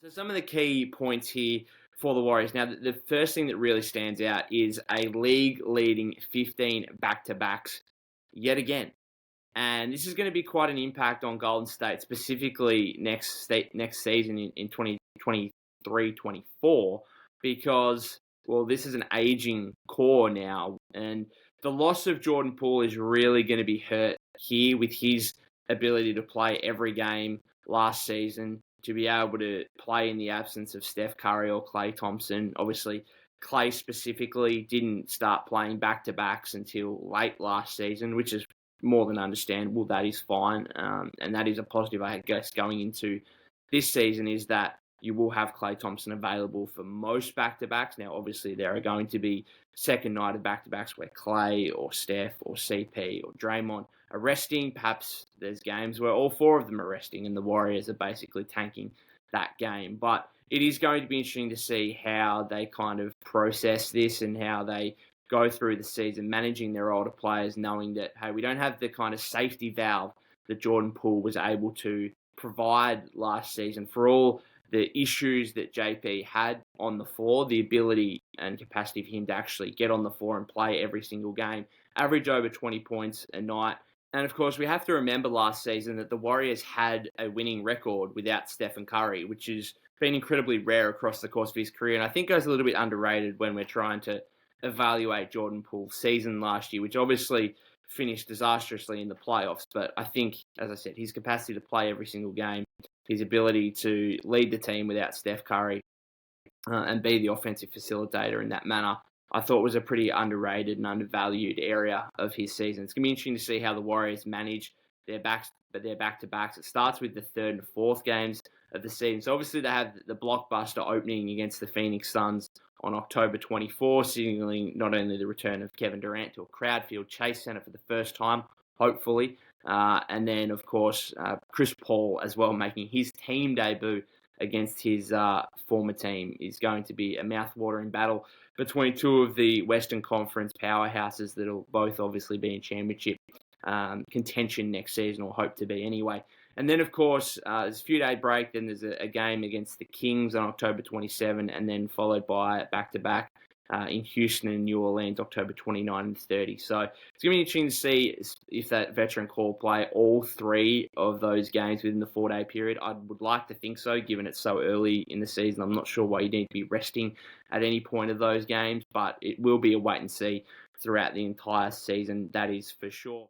So some of the key points here for the Warriors. Now, the first thing that really stands out is a league-leading 15 back-to-backs yet again. And this is going to be quite an impact on Golden State, specifically next season in 2023-24, because, well, this is an aging core now. And the loss of Jordan Poole is really going to be hurt here with his ability to play every game last season, to be able to play in the absence of Steph Curry or Klay Thompson. Obviously, Klay specifically didn't start playing back-to-backs until late last season, which is more than understandable. That is fine. And that is a positive, I guess, going into this season, is that you will have Klay Thompson available for most back-to-backs. Now, obviously, there are going to be second night of back-to-backs where Klay or Steph or CP or Draymond are resting. Perhaps there's games where all four of them are resting and the Warriors are basically tanking that game. But it is going to be interesting to see how they kind of process this and how they go through the season managing their older players, knowing that, hey, we don't have the kind of safety valve that Jordan Poole was able to provide last season. For all the issues that JP had on the floor, the ability and capacity for him to actually get on the floor and play every single game, average over 20 points a night. And of course, we have to remember last season that the Warriors had a winning record without Stephen Curry, which has been incredibly rare across the course of his career. And I think goes a little bit underrated when we're trying to evaluate Jordan Poole's season last year, which obviously finished disastrously in the playoffs. But I think, as I said, his capacity to play every single game, his ability to lead the team without Steph Curry and be the offensive facilitator in that manner, I thought was a pretty underrated and undervalued area of his season. It's going to be interesting to see how the Warriors manage their back-to-backs. It starts with the third and fourth games of the season. So obviously they have the blockbuster opening against the Phoenix Suns on October 24, signaling not only the return of Kevin Durant to a crowd-filled Chase Center for the first time, hopefully, and then, of course, Chris Paul as well making his team debut against his former team. Is going to be a mouth-watering battle between two of the Western Conference powerhouses that will both obviously be in championship contention next season, or hope to be anyway. And then, of course, there's a few-day break. Then there's a game against the Kings on October 27, and then followed by back-to-back in Houston and New Orleans, October 29 and 30. So it's going to be interesting to see if that veteran core play all three of those games within the 4-day period. I would like to think so, given it's so early in the season. I'm not sure why you need to be resting at any point of those games, but it will be a wait and see throughout the entire season, that is for sure.